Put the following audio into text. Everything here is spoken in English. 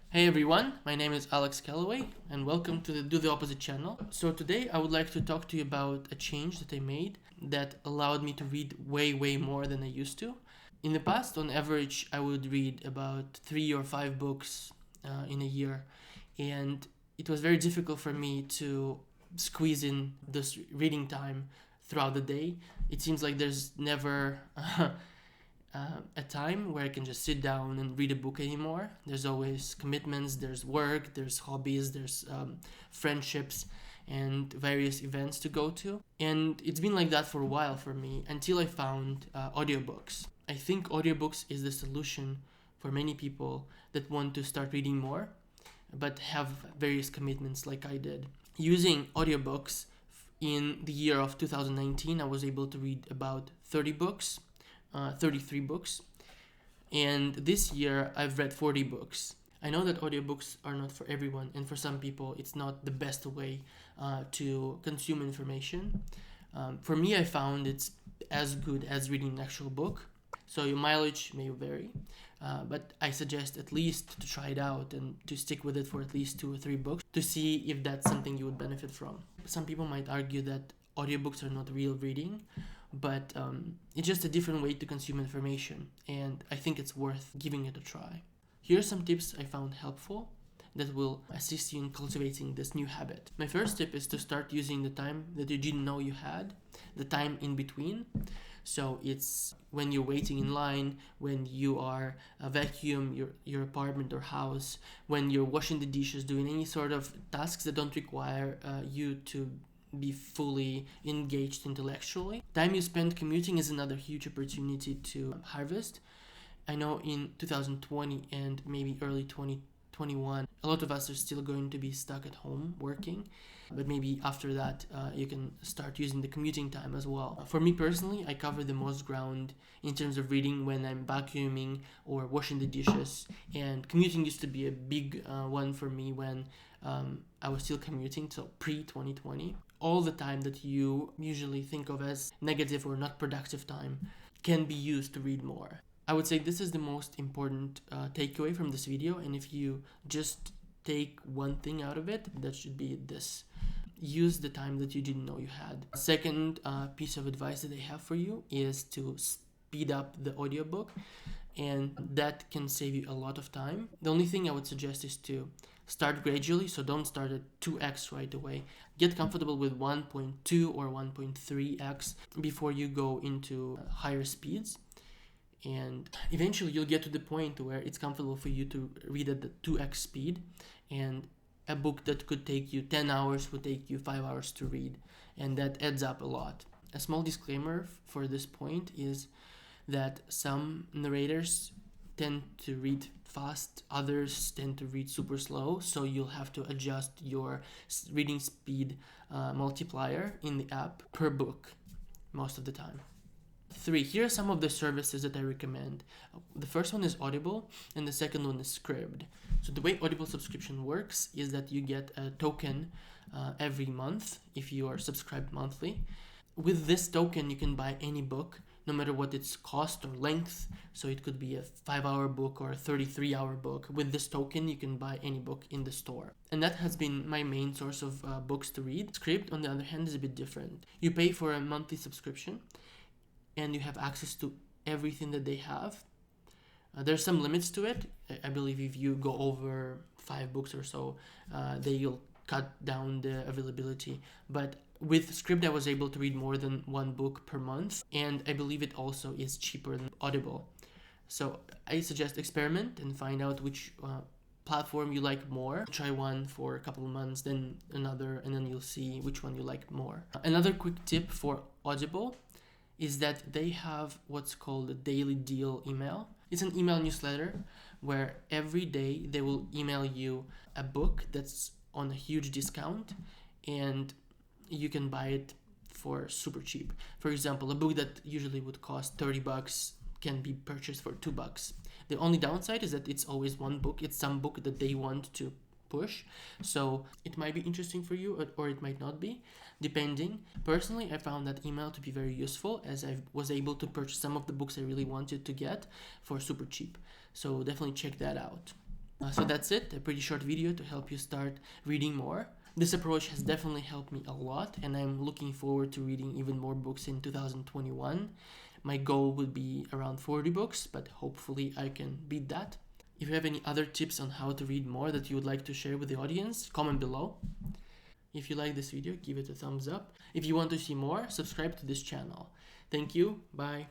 Hey everyone, my name is Alex Calloway and welcome to the Do the Opposite channel. So today I would like to talk to you about a change that I made that allowed me to read way more than I used to. In the past, on average, I would read about 3 or 5 books in a year, and it was very difficult for me to squeeze in this reading time throughout the day. It seems like there's never a time where I can just sit down and read a book anymore. There's always commitments, there's work, there's hobbies, there's friendships, and various events to go to. And it's been like that for a while for me until I found audiobooks. I think audiobooks is the solution for many people that want to start reading more but have various commitments like I did. Using audiobooks in the year of 2019, I was able to read about 33 books. And this year, I've read 40 books. I know that audiobooks are not for everyone, and for some people, it's not the best way to consume information. For me, I found it's as good as reading an actual book. So your mileage may vary, but I suggest at least to try it out and to stick with it for at least 2 or 3 books to see if that's something you would benefit from. Some people might argue that audiobooks are not real reading, but it's just a different way to consume information, and I think it's worth giving it a try. Here are some tips I found helpful that will assist you in cultivating this new habit. My first tip is to start using the time that you didn't know you had, the time in between. So it's when you're waiting in line, when you are vacuum your apartment or house, when you're washing the dishes, doing any sort of tasks that don't require you to be fully engaged intellectually. Time you spend commuting is another huge opportunity to harvest. I know in 2020 and maybe early 2021, a lot of us are still going to be stuck at home working, but maybe after that, you can start using the commuting time as well. For me personally, I cover the most ground in terms of reading when I'm vacuuming or washing the dishes, and commuting used to be a big one for me when I was still commuting, so pre-2020. All the time that you usually think of as negative or not productive time can be used to read more. I would say this is the most important takeaway from this video, and if you just take one thing out of it, that should be this. Use the time that you didn't know you had. Second piece of advice that I have for you is to speed up the audiobook, and that can save you a lot of time. The only thing I would suggest is to start gradually, so don't start at 2x right away. Get comfortable with 1.2 or 1.3x before you go into higher speeds. And eventually you'll get to the point where it's comfortable for you to read at the 2x speed, and a book that could take you 10 hours would take you 5 hours to read, and that adds up a lot. A small disclaimer for this point is that some narrators tend to read fast, others tend to read super slow, so you'll have to adjust your reading speed multiplier in the app per book most of the time. 3. Here are some of the services that I recommend. The first one is Audible, and the second one is Scribd. So the way Audible subscription works is that you get a token every month if you are subscribed monthly. With this token, you can buy any book, no matter what its cost or length. So it could be a 5-hour book or a 33-hour book. With this token, you can buy any book in the store. And that has been my main source of books to read. Scribd, on the other hand, is a bit different. You pay for a monthly subscription, and you have access to everything that they have. There's some limits to it. I believe if you go over 5 books or so, they'll cut down the availability. But with Scribd, I was able to read more than 1 book per month, and I believe it also is cheaper than Audible. So I suggest experiment and find out which platform you like more. Try one for a couple of months, then another, and then you'll see which one you like more. Another quick tip for Audible is that they have what's called a daily deal email. It's an email newsletter where every day they will email you a book that's on a huge discount, and you can buy it for super cheap. For example, a book that usually would cost $30 can be purchased for $2. The only downside is that it's always one book. It's some book that they want to push, so it might be interesting for you, or it might not be, depending. Personally, I found that email to be very useful, as I was able to purchase some of the books I really wanted to get for super cheap, so definitely check that out. So that's it, a pretty short video to help you start reading more. This approach has definitely helped me a lot, and I'm looking forward to reading even more books in 2021. My goal would be around 40 books, but hopefully I can beat that. If you have any other tips on how to read more that you would like to share with the audience, comment below. If you like this video, give it a thumbs up. If you want to see more, subscribe to this channel. Thank you. Bye.